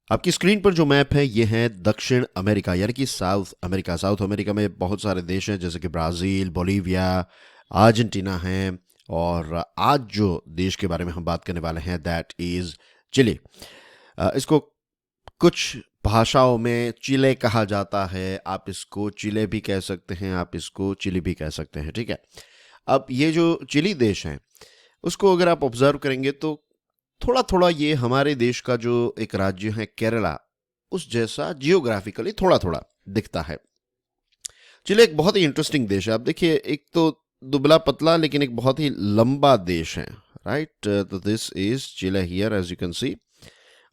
आपकी स्क्रीन पर जो मैप है ये है दक्षिण अमेरिका यानी कि साउथ अमेरिका। साउथ अमेरिका में बहुत सारे देश हैं जैसे कि ब्राज़ील, बोलीविया, अर्जेंटीना हैं। और आज जो देश के बारे में हम बात करने वाले हैं दैट इज़ चिली। इसको कुछ भाषाओं में चिले कहा जाता है। आप इसको चिले भी कह सकते हैं, आप इसको चिली भी कह सकते हैं, ठीक है। अब ये जो चिली देश है उसको अगर आप ऑब्जर्व करेंगे तो थोड़ा थोड़ा ये हमारे देश का जो एक राज्य है केरला उस जैसा जियोग्राफिकली थोड़ा थोड़ा दिखता है। चिली एक बहुत ही इंटरेस्टिंग देश है। आप देखिए, एक तो दुबला पतला लेकिन एक बहुत ही लंबा देश है, राइट। तो this is Chile here as you can see.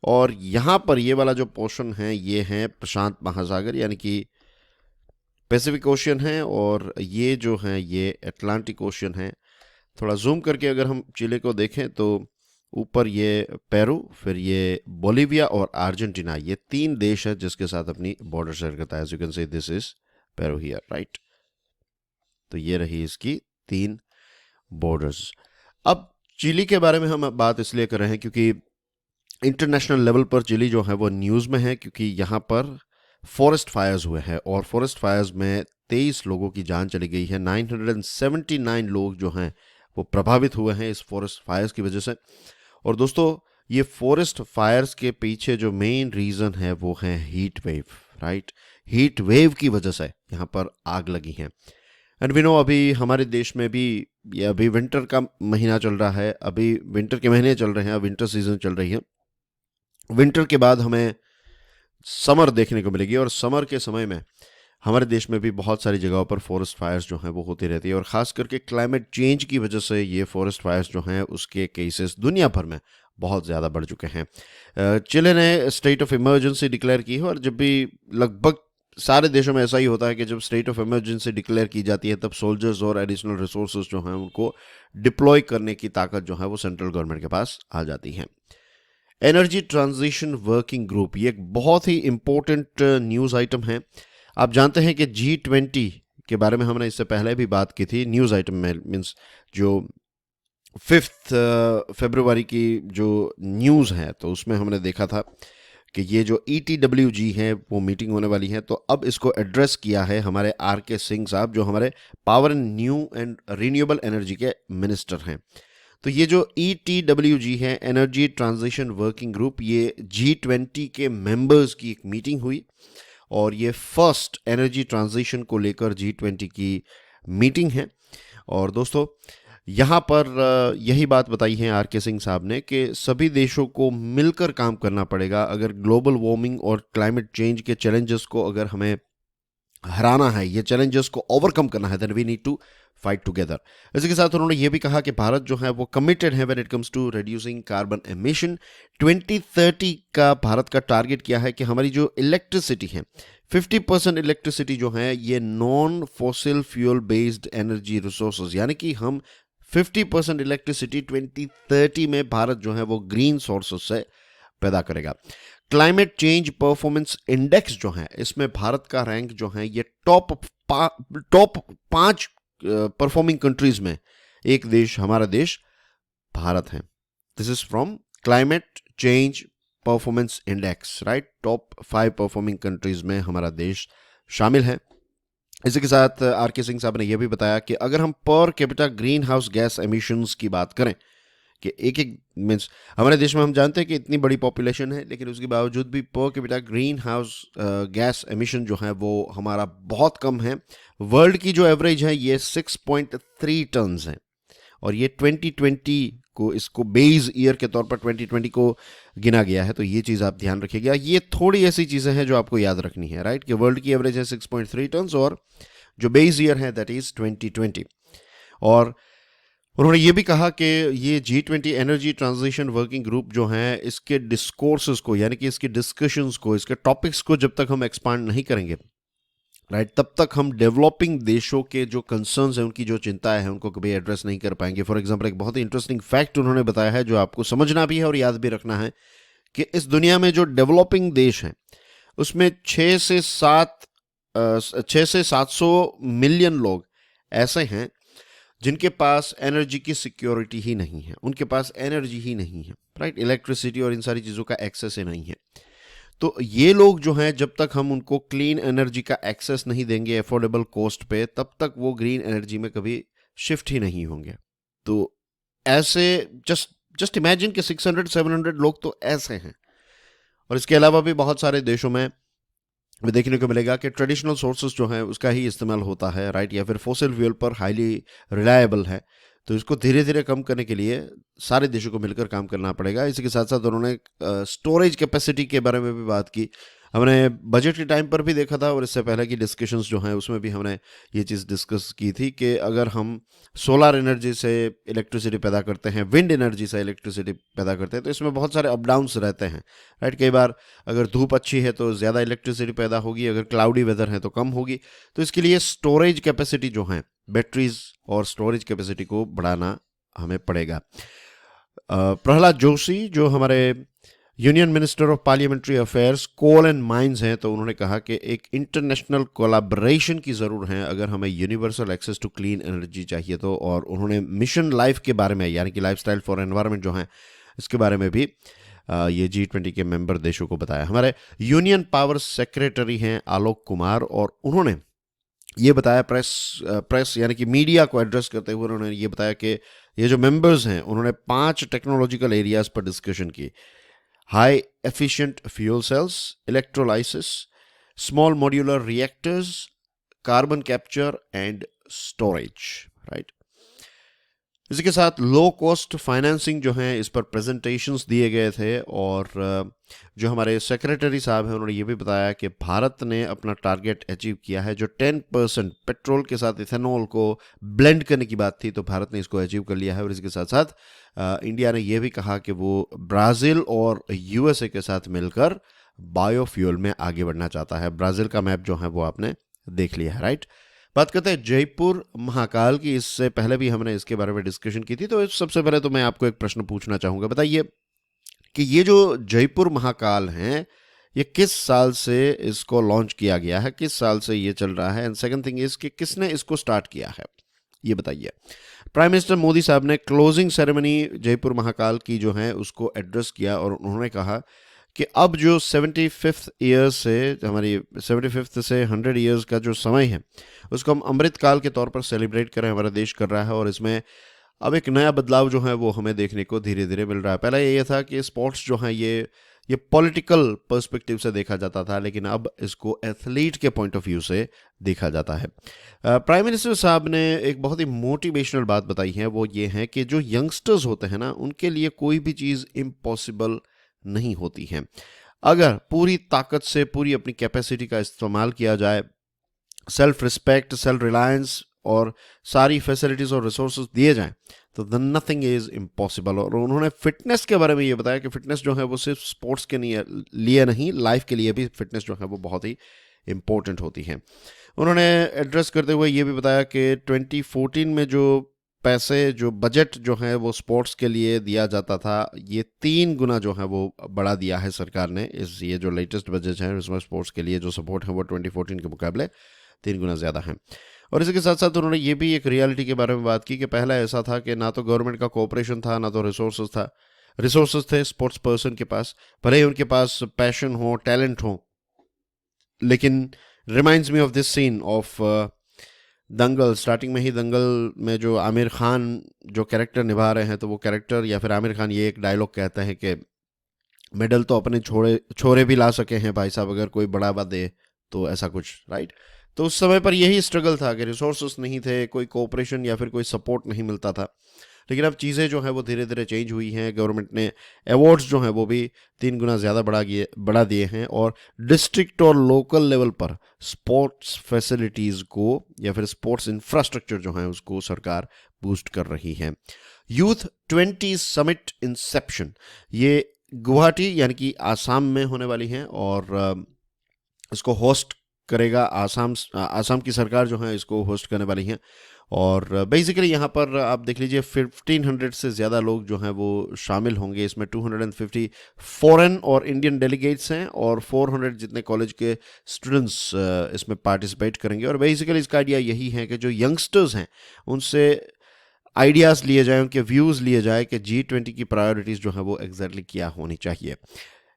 और यहाँ पर ये वाला जो पोर्शन है ये है प्रशांत महासागर यानी कि पैसिफिक ओशियन है, और ये जो है ये अटलांटिक ओशियन है। थोड़ा जूम करके अगर हम चिली को देखें तो ऊपर ये पेरू, फिर ये बोलीविया और अर्जेंटीना, ये तीन देश है जिसके साथ अपनी बॉर्डर शेयर करता है। As you can say this is Peru here, right. तो ये रही इसकी तीन बॉर्डर्स। अब चिली के बारे में हम बात इसलिए कर रहे हैं क्योंकि इंटरनेशनल लेवल पर चिली जो है वो न्यूज़ में है, क्योंकि यहाँ पर फॉरेस्ट फायर्स हुए हैं और फॉरेस्ट फायर्स में 23 लोगों की जान चली गई है। 979 लोग जो हैं वो प्रभावित हुए हैं इस फॉरेस्ट फायर्स की वजह से। और दोस्तों, ये फॉरेस्ट फायर्स के पीछे जो मेन रीज़न है वो है heat wave, right. Heat wave की वजह से यहाँ पर आग लगी है। एंड वी नो अभी हमारे देश में भी ये अभी विंटर का महीना चल रहा है, अभी विंटर के महीने चल रहे हैं, विंटर सीजन चल रही है। विंटर के बाद हमें समर देखने को मिलेगी और समर के समय में हमारे देश में भी बहुत सारी जगहों पर फॉरेस्ट फायर्स जो हैं वो होती रहती है। और ख़ास करके क्लाइमेट चेंज की वजह से ये फॉरेस्ट फायर्स जो हैं उसके केसेस दुनिया भर में बहुत ज़्यादा बढ़ चुके हैं। चिली ने स्टेट ऑफ इमरजेंसी डिक्लेयर की है, और जब भी लगभग सारे देशों में ऐसा ही होता है कि जब स्टेट ऑफ इमरजेंसी डिक्लेयर की जाती है तब सोल्जर्स और एडिशनल रिसोर्सेज जो हैं उनको डिप्लॉय करने की ताकत जो है वो सेंट्रल गवर्नमेंट के पास आ जाती है। एनर्जी ट्रांजिशन वर्किंग ग्रुप, ये एक बहुत ही इंपॉर्टेंट न्यूज़ आइटम है। आप जानते हैं कि G20 के बारे में हमने इससे पहले भी बात की थी न्यूज़ आइटम में, मीन्स जो 5 फरवरी की जो न्यूज़ है तो उसमें हमने देखा था कि ये जो ETWG है वो मीटिंग होने वाली है। तो अब इसको एड्रेस किया है हमारे RK सिंह साहब, जो हमारे power and new and renewable energy के मिनिस्टर हैं। तो ये जो ETWG है, एनर्जी ट्रांजिशन वर्किंग ग्रुप, ये G20 के मेंबर्स की एक मीटिंग हुई और ये फर्स्ट एनर्जी ट्रांजिशन को लेकर G20 की मीटिंग है। और दोस्तों, यहाँ पर यही बात बताई है RK सिंह साहब ने कि सभी देशों को मिलकर काम करना पड़ेगा अगर ग्लोबल वार्मिंग और क्लाइमेट चेंज के चैलेंजेस को अगर हमें हराना है, ये चैलेंजेस को ओवरकम करना है, then we need to fight together. इसी के साथ उन्होंने ये भी कहा कि भारत जो है वो कमिटेड है when it comes to reducing carbon emission. 2030 का भारत का टारगेट किया है कि हमारी जो इलेक्ट्रिसिटी है 50% इलेक्ट्रिसिटी जो है ये non fossil fuel based energy resources, यानी कि हम 50% इलेक्ट्रिसिटी 2030 में भारत जो है वो ग्रीन सोर्सेज से पैदा करेगा। क्लाइमेट चेंज परफॉर्मेंस इंडेक्स जो है इसमें भारत का रैंक जो है ये टॉप 5 परफॉर्मिंग कंट्रीज में एक देश, हमारा देश भारत है। This is from climate change performance index, right. Top 5 performing countries में हमारा देश शामिल है। इसी के साथ RK सिंह साहब ने यह भी बताया कि अगर हम per capita green house gas emissions की बात करें कि एक मीन्स हमारे देश में हम जानते हैं कि इतनी बड़ी पॉपुलेशन है लेकिन उसके बावजूद भी per capita green house gas emission जो है वो हमारा बहुत कम है। वर्ल्ड की जो एवरेज है ये 6.3 टन है, और ये 2020 को इसको बेस ईयर के तौर पर 2020 को गिना गया है। तो ये चीज़ आप ध्यान रखिएगा। ये थोड़ी ऐसी चीज़ें हैं जो आपको याद रखनी है, राइट, कि वर्ल्ड की एवरेज है 6.3 टन और जो बेस ईयर है दैट इज़ 2020। और उन्होंने ये भी कहा कि ये G20 energy transition working group जो है इसके डिस्कोर्सेस को, यानी कि इसके डिस्कशंस को, इसके टॉपिक्स को जब तक हम एक्सपांड नहीं करेंगे, राइट, तब तक हम डेवलपिंग देशों के जो कंसर्न्स हैं, उनकी जो चिंताएं हैं, उनको कभी एड्रेस नहीं कर पाएंगे। फॉर एग्जांपल, एक बहुत ही इंटरेस्टिंग फैक्ट उन्होंने बताया है जो आपको समझना भी है और याद भी रखना है कि इस दुनिया में जो डेवलपिंग देश हैं उसमें 6 से 700 मिलियन लोग ऐसे हैं जिनके पास एनर्जी की सिक्योरिटी ही नहीं है, उनके पास एनर्जी ही नहीं है, राइट, इलेक्ट्रिसिटी और इन सारी चीज़ों का एक्सेस ही नहीं है। तो ये लोग जो हैं, जब तक हम उनको क्लीन एनर्जी का एक्सेस नहीं देंगे अफोर्डेबल कॉस्ट पे, तब तक वो ग्रीन एनर्जी में कभी शिफ्ट ही नहीं होंगे। तो ऐसे जस्ट जस्ट इमेजिन कि 600-700 लोग तो ऐसे हैं। और इसके अलावा भी बहुत सारे देशों में भी देखने को मिलेगा कि ट्रेडिशनल सोर्सेज जो हैं उसका ही इस्तेमाल होता है, राइट, या फिर फॉसिल फ्यूल पर हाईली रिलायबल है। तो इसको धीरे धीरे कम करने के लिए सारे देशों को मिलकर काम करना पड़ेगा। इसी के साथ साथ उन्होंने स्टोरेज कैपेसिटी के बारे में भी बात की। हमने बजट के टाइम पर भी देखा था और इससे पहले की डिस्कशंस जो हैं उसमें भी हमने ये चीज़ डिस्कस की थी कि अगर हम सोलर एनर्जी से इलेक्ट्रिसिटी पैदा करते हैं, विंड एनर्जी से इलेक्ट्रिसिटी पैदा करते हैं, तो इसमें बहुत सारे अप डाउन्स रहते हैं, राइट। कई बार अगर धूप अच्छी है तो ज़्यादा इलेक्ट्रिसिटी पैदा होगी, अगर क्लाउडी वेदर है तो कम होगी। तो इसके लिए स्टोरेज कैपेसिटी जो है, बैटरीज और स्टोरेज कैपेसिटी को बढ़ाना हमें पड़ेगा। प्रहलाद जोशी जो हमारे union minister of parliamentary affairs, coal and mines हैं, तो उन्होंने कहा कि एक इंटरनेशनल कोलैबोरेशन की ज़रूर है अगर हमें universal access to clean energy चाहिए तो। और उन्होंने मिशन लाइफ के बारे में, यानी कि लाइफस्टाइल फॉर एनवायरनमेंट जो है, इसके बारे में भी ये G20 के मेंबर देशों को बताया। हमारे यूनियन पावर सेक्रेटरी हैं आलोक कुमार, और उन्होंने ये बताया प्रेस यानी कि मीडिया को एड्रेस करते हुए उन्होंने ये बताया कि ये जो मेंबर्स हैं उन्होंने 5 टेक्नोलॉजिकल एरियाज पर डिस्कशन की। High efficient fuel cells, electrolysis, small modular reactors, carbon capture and storage, right. इसी के साथ लो कॉस्ट फाइनेंसिंग जो है, इस पर प्रेजेंटेशंस दिए गए थे। और जो हमारे सेक्रेटरी साहब हैं उन्होंने ये भी बताया कि भारत ने अपना टारगेट अचीव किया है। जो 10% पेट्रोल के साथ इथेनॉल को ब्लेंड करने की बात थी, तो भारत ने इसको अचीव कर लिया है। और इसके साथ साथ इंडिया ने यह भी कहा कि वो ब्राज़ील और USA के साथ मिलकर बायोफ्यूल में आगे बढ़ना चाहता है। ब्राज़ील का मैप जो है वो आपने देख लिया है, राइट। बात करते हैं जयपुर महाकाल की। इससे पहले भी हमने इसके बारे में डिस्कशन की थी। तो सबसे पहले तो मैं आपको एक प्रश्न पूछना चाहूँगा, बताइए कि ये जो जयपुर महाकाल हैं, ये किस साल से इसको लॉन्च किया गया है, किस साल से ये चल रहा है, एंड सेकंड थिंग इज कि किसने इसको स्टार्ट किया है, ये बताइए। प्राइम मिनिस्टर मोदी साहब ने क्लोजिंग सेरेमनी जयपुर महाकाल की जो है उसको एड्रेस किया, और उन्होंने कहा कि अब जो 75th ईयर से, हमारी 75th से 100 ईयर्स का जो समय है उसको हम अमृत काल के तौर पर सेलिब्रेट कर रहे हैं, हमारा देश कर रहा है। और इसमें अब एक नया बदलाव जो है वो हमें देखने को धीरे धीरे मिल रहा है। पहले ये था कि स्पोर्ट्स जो है ये पॉलिटिकल पर्सपेक्टिव से देखा जाता था, लेकिन अब इसको एथलीट के पॉइंट ऑफ व्यू से देखा जाता है। प्राइम मिनिस्टर साहब ने एक बहुत ही मोटिवेशनल बात बताई है, वो ये है कि जो यंगस्टर्स होते हैं ना, उनके लिए कोई भी चीज़ इम्पॉसिबल नहीं होती है। अगर पूरी ताकत से पूरी अपनी कैपेसिटी का इस्तेमाल किया जाए, सेल्फ रिस्पेक्ट, सेल्फ रिलायंस और सारी फैसिलिटीज़ और रिसोर्सेज दिए जाएं, तो द नथिंग इज़ इम्पॉसिबल। और उन्होंने फिटनेस के बारे में ये बताया कि फिटनेस जो है वो सिर्फ स्पोर्ट्स के लिए नहीं, लाइफ के लिए भी फिटनेस जो है वो बहुत ही इम्पोर्टेंट होती है। उन्होंने एड्रेस करते हुए ये भी बताया कि 2014 में जो पैसे, जो बजट जो है वो स्पोर्ट्स के लिए दिया जाता था, ये 3 गुना जो है वो बढ़ा दिया है सरकार ने। ये जो लेटेस्ट बजट है उसमें स्पोर्ट्स के लिए जो सपोर्ट है वो 2014 के मुकाबले 3 गुना ज़्यादा है। और इसी के साथ साथ उन्होंने ये भी एक रियलिटी के बारे में बात की कि पहला ऐसा था कि ना तो गवर्नमेंट का कोऑपरेशन था, ना तो रिसोर्सेज थे स्पोर्ट्स पर्सन के पास, भले ही उनके पास पैशन हो, टैलेंट हो। लेकिन reminds me of this scene of Dangal. Starting में ही दंगल में जो आमिर खान जो कैरेक्टर निभा रहे हैं, तो वो कैरेक्टर या फिर आमिर खान ये एक डायलॉग कहता है कि मेडल तो अपने छोरे भी ला सके हैं भाई साहब, अगर कोई बढ़ावा दे तो, ऐसा कुछ, राइट। तो उस समय पर यही स्ट्रगल था कि रिसोर्सेस नहीं थे, कोई कोऑपरेशन या फिर कोई सपोर्ट नहीं मिलता था। लेकिन अब चीज़ें जो हैं वो धीरे धीरे चेंज हुई हैं। गवर्नमेंट ने अवार्ड्स जो हैं वो भी 3 गुना ज़्यादा बढ़ा दिए हैं, और डिस्ट्रिक्ट और लोकल लेवल पर स्पोर्ट्स फैसिलिटीज़ को या फिर स्पोर्ट्स इंफ्रास्ट्रक्चर जो है उसको सरकार बूस्ट कर रही है। यूथ 20 समिट इंसेप्शन, ये गुवाहाटी यानी कि आसाम में होने वाली हैं, और इसको होस्ट करेगा आसाम की सरकार जो है इसको होस्ट करने वाली हैं। और बेसिकली यहाँ पर आप देख लीजिए 1500 से ज़्यादा लोग जो हैं वो शामिल होंगे इसमें। 250 फॉरेन और इंडियन डेलीगेट्स हैं, और 400 जितने कॉलेज के स्टूडेंट्स इसमें पार्टिसिपेट करेंगे। और बेसिकली इसका आइडिया यही है कि जो यंगस्टर्स हैं उनसे आइडियाज़ लिए जाएँ, उनके व्यूज़ लिए जाए कि G20 की प्रायोरिटीज़ जो है वो एग्जैक्टली क्या होनी चाहिए।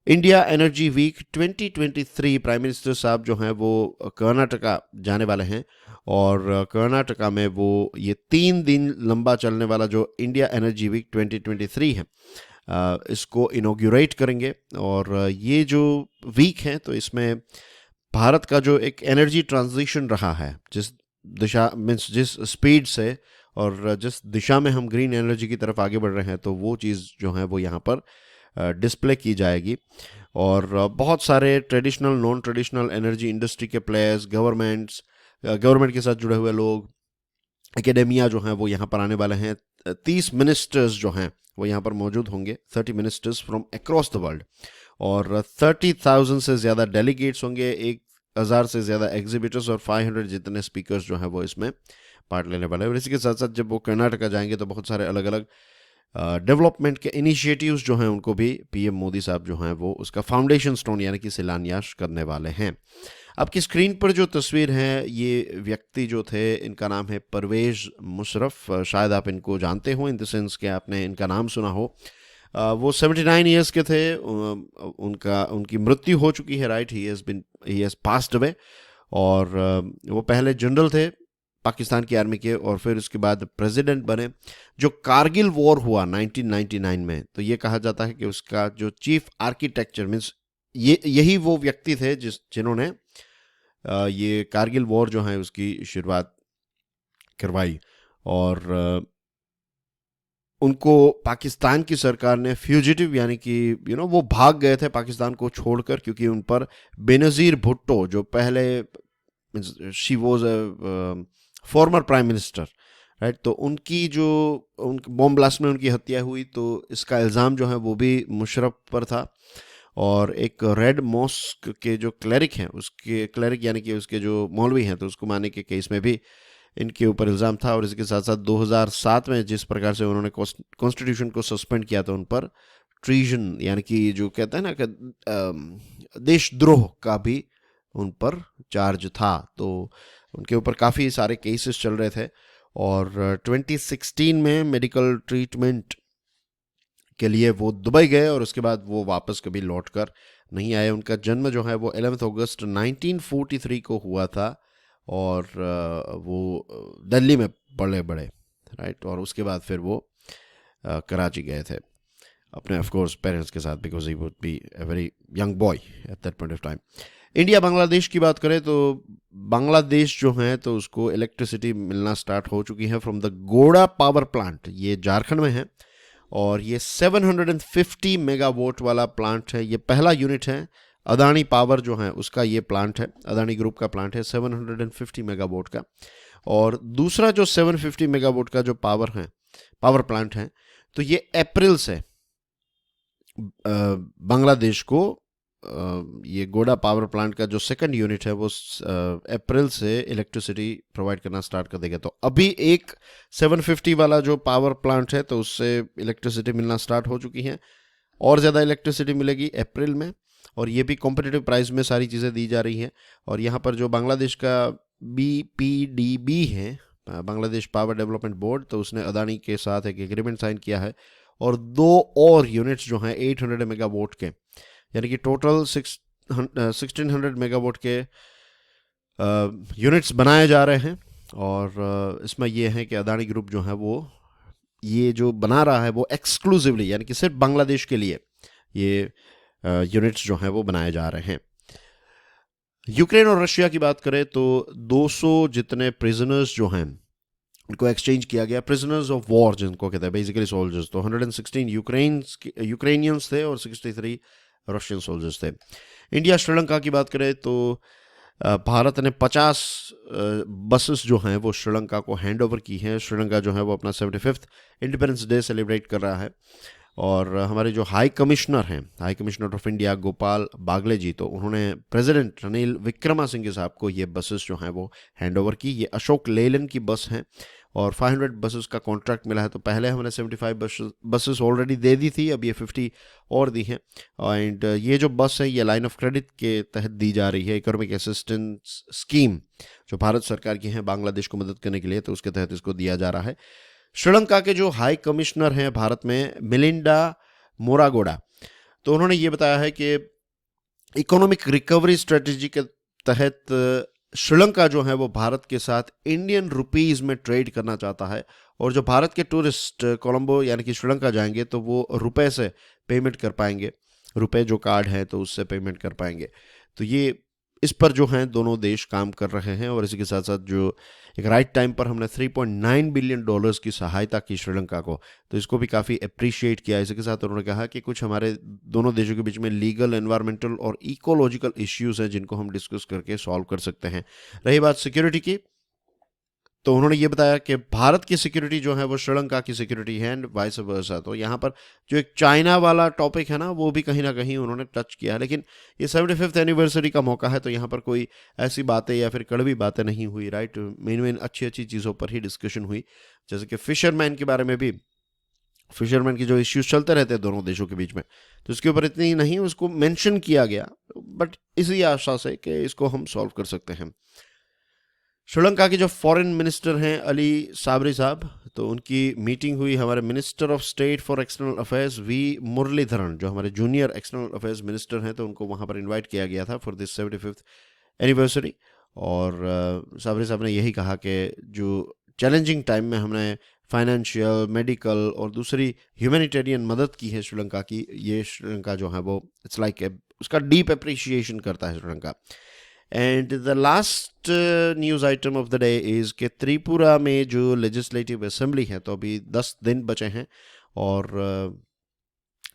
India energy week 2023 prime minister साहब जो हैं वो कर्नाटका जाने वाले हैं और कर्नाटका में वो ये 3 दिन लंबा चलने वाला जो इंडिया एनर्जी वीक 2023 है इसको इनॉग्रेट करेंगे। और ये जो वीक है तो इसमें भारत का जो एक एनर्जी ट्रांजिशन रहा है, जिस दिशा मीन्स जिस स्पीड से और जिस दिशा में हम ग्रीन एनर्जी की तरफ आगे बढ़ रहे हैं, तो वो चीज़ जो है वो यहाँ पर डिस्प्ले की जाएगी। और बहुत सारे traditional non traditional energy industry के प्लेयर्स, गवर्नमेंट के साथ जुड़े हुए लोग, एकेडेमिया जो हैं वो यहाँ पर आने वाले हैं। 30 मिनिस्टर्स जो हैं वो यहाँ पर मौजूद होंगे, 30 ministers from across the world, और 30,000 से ज़्यादा डेलीगेट्स होंगे, 1,000 से ज़्यादा एग्जिबिटर्स और 500 जितने स्पीकर्स जो हैं वो इसमें पार्ट लेने वाले हैं। और इसी के साथ साथ जब वो कर्नाटका जाएंगे तो बहुत सारे अलग अलग डेवलपमेंट के इनिशिएटिव्स जो हैं उनको भी पीएम मोदी साहब जो हैं वो उसका फाउंडेशन स्टोन यानी कि शिलान्यास करने वाले हैं। आपकी स्क्रीन पर जो तस्वीर है, ये व्यक्ति जो थे इनका नाम है परवेज मुशर्रफ। शायद आप इनको जानते हो, इन द सेंस कि आपने इनका नाम सुना हो। वो 79 ईयर्स के थे, उनकी मृत्यु हो चुकी है, right, he has passed away. और वो पहले जनरल थे पाकिस्तान की आर्मी के और फिर उसके बाद प्रेसिडेंट बने। जो कारगिल वॉर हुआ 1999 में, तो ये कहा जाता है कि उसका जो चीफ आर्किटेक्चर मीन्स यही वो व्यक्ति थे जिन्होंने ये कारगिल वॉर जो है उसकी शुरुआत करवाई। और उनको पाकिस्तान की सरकार ने फ्यूजिटिव यानी कि वो भाग गए थे पाकिस्तान को छोड़कर, क्योंकि उन पर बेनज़ीर भुट्टो जो पहले she was former prime minister, right, तो उनकी जो बॉम्ब ब्लास्ट में उनकी हत्या हुई, तो इसका इल्ज़ाम जो है वो भी मुशर्रफ पर था। और एक रेड मॉस्क के जो क्लरिक हैं, उसके क्लरिक यानी कि उसके जो मौलवी हैं, तो उसको मारने के केस में भी इनके ऊपर इल्ज़ाम था। और इसके साथ साथ 2007 में जिस प्रकार से उन्होंने कॉन्स्टिट्यूशन को सस्पेंड किया था, उन पर ट्रीजन यानी कि जो कहते हैं ना कि देशद्रोह का भी उन पर चार्ज था। तो उनके ऊपर काफ़ी सारे केसेस चल रहे थे। और 2016 में मेडिकल ट्रीटमेंट के लिए वो दुबई गए और उसके बाद वो वापस कभी लौट कर नहीं आए। उनका जन्म जो है वो 11 अगस्त 1943 को हुआ था और वो दिल्ली में पले बड़े, राइट। और उसके बाद फिर वो कराची गए थे अपने ऑफ कोर्स पेरेंट्स के साथ, because he would be a very young boy at that point of time. India Bangladesh की बात करें तो बांग्लादेश जो है तो उसको इलेक्ट्रिसिटी मिलना स्टार्ट हो चुकी है फ्रॉम द गोड़ा पावर प्लांट, ये झारखंड में है और ये 750 मेगावाट वाला प्लांट है। ये पहला यूनिट है, अदानी पावर जो है उसका ये प्लांट है, अदानी ग्रुप का प्लांट है 750 मेगावाट का। और दूसरा जो 750 मेगावाट का जो पावर प्लांट है, तो ये अप्रैल से बांग्लादेश को ये गोड़ा पावर प्लांट का जो सेकंड यूनिट है वो अप्रैल से इलेक्ट्रिसिटी प्रोवाइड करना स्टार्ट कर देगा। तो अभी एक 750 वाला जो पावर प्लांट है तो उससे इलेक्ट्रिसिटी मिलना स्टार्ट हो चुकी है, और ज़्यादा इलेक्ट्रिसिटी मिलेगी अप्रैल में, और ये भी कॉम्पिटिटिव प्राइस में सारी चीज़ें दी जा रही हैं। और यहाँ पर जो बांग्लादेश का BPDB है, बांग्लादेश पावर डेवलपमेंट बोर्ड, तो उसने अदानी के साथ एक एग्रीमेंट साइन किया है और 2 और यूनिट्स जो हैं 800 मेगावाट के, यानी कि टोटल 1600 मेगावाट के यूनिट्स बनाए जा रहे हैं। और इसमें यह है कि अदानी ग्रुप जो है वो ये जो बना रहा है वो एक्सक्लूसिवली यानी कि सिर्फ बांग्लादेश के लिए ये यूनिट्स जो हैं वो बनाए जा रहे हैं। यूक्रेन और रशिया की बात करें तो 200 जितने प्रिजनर्स जो हैं उनको एक्सचेंज किया गया, प्रिजनर्स ऑफ वॉर जिनको कहते हैं, बेसिकली सोल्जर्स। तो 116 यूक्रेनियंस थे और 63 रशियन सोल्जर्स थे। इंडिया श्रीलंका की बात करें तो भारत ने 50 बसेस जो हैं वो श्रीलंका को हैंड ओवर की हैं। श्रीलंका जो है वो अपना 75th इंडिपेंडेंस डे सेलिब्रेट कर रहा है। और हमारे जो high commissioner of India Gopal Baglay ji, तो उन्होंने प्रेसिडेंट रनिल विक्रमासिंघे साहब को ये बसेस जो हैं वो हैंड ओवर की। ये अशोक लेलन की बस हैं और 500 बसेस का कॉन्ट्रैक्ट मिला है। तो पहले हमने 75 बसेस ऑलरेडी दे दी थी, अब ये 50 और दी हैं। एंड ये जो बस है ये लाइन ऑफ क्रेडिट के तहत दी जा रही है, इकोनॉमिक असिस्टेंस स्कीम जो भारत सरकार की है बांग्लादेश को मदद करने के लिए, तो उसके तहत इसको दिया जा रहा है। श्रीलंका के जो हाई कमिश्नर हैं भारत में, मिलिंडा मोरागोडा, तो उन्होंने ये बताया है कि इकोनॉमिक रिकवरी स्ट्रेटजी के तहत श्रीलंका जो है वो भारत के साथ इंडियन रुपीस में ट्रेड करना चाहता है, और जो भारत के टूरिस्ट कोलंबो यानी कि श्रीलंका जाएंगे तो वो रुपए से पेमेंट कर पाएंगे, रुपए जो कार्ड है तो उससे पेमेंट कर पाएंगे। तो ये इस पर जो हैं दोनों देश काम कर रहे हैं, और इसी के साथ साथ जो एक राइट टाइम पर हमने $3.9 बिलियन की सहायता की श्रीलंका को, तो इसको भी काफ़ी अप्रिशिएट किया। इसी के साथ उन्होंने कहा कि कुछ हमारे दोनों देशों के बीच में लीगल, एनवायरमेंटल और इकोलॉजिकल इश्यूज हैं जिनको हम डिस्कस करके सॉल्व कर सकते हैं। रही बात सिक्योरिटी की, तो उन्होंने ये बताया कि भारत की सिक्योरिटी जो है वो श्रीलंका की सिक्योरिटी है एंड वाइस वर्सा। तो यहाँ पर जो एक चाइना वाला टॉपिक है ना, वो भी कहीं ना कहीं उन्होंने टच किया है, लेकिन ये 75th एनिवर्सरी का मौका है तो यहाँ पर कोई ऐसी बातें या फिर कड़वी बातें नहीं हुई, राइट। मेन अच्छी अच्छी चीज़ों पर ही डिस्कशन हुई, जैसे कि फिशरमैन के बारे में भी, फिशरमैन की जो इश्यूज चलते रहते हैं दोनों देशों के बीच में, तो इसके ऊपर इतनी नहीं उसको मेंशन किया गया, बट इसी आशा से कि इसको हम सॉल्व कर सकते हैं। श्रीलंका के जो फॉरेन मिनिस्टर हैं अली साबरी साहब, तो उनकी मीटिंग हुई हमारे minister of state for external affairs V Muraleedharan, जो हमारे जूनियर एक्सटर्नल अफेयर्स मिनिस्टर हैं, तो उनको वहाँ पर इनवाइट किया गया था फॉर दिस 75th एनिवर्सरी। और साबरी साहब ने यही कहा कि जो चैलेंजिंग टाइम में हमने फाइनेंशियल, मेडिकल और दूसरी ह्यूमैनिटेरियन मदद की है श्रीलंका की, ये श्रीलंका जो है वो इट्स लाइक उसका डीप अप्रिशिएशन करता है Sri Lanka. And the last news item of the day is कि त्रिपुरा में जो लेजिस्लेटिव असेंबली है, तो अभी 10 दिन बचे हैं और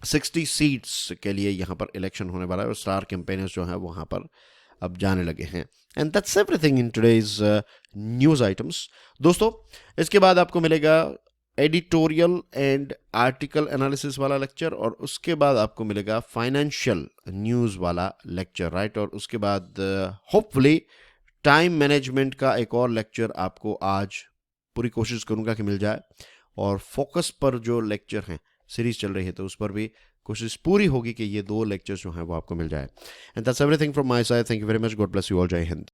60 सीट्स के लिए यहाँ पर इलेक्शन होने वाला है, और स्टार कैंपेनर्स जो हैं वहाँ पर अब जाने लगे हैं। And that's everything in today's news items. दोस्तों, इसके बाद आपको मिलेगा एडिटोरियल एंड आर्टिकल एनालिसिस वाला लेक्चर, और उसके बाद आपको मिलेगा फाइनेंशियल न्यूज़ वाला लेक्चर, राइट। और उसके बाद होपफुली टाइम मैनेजमेंट का एक और लेक्चर आपको आज पूरी कोशिश करूँगा कि मिल जाए, और फोकस पर जो लेक्चर हैं, सीरीज चल रही है तो उस पर भी कोशिश पूरी होगी कि ये 2 लेक्चर्स जो हैं वो आपको मिल जाए। And that's everything from my side. Thank you very much. God bless you all. जय हिंद।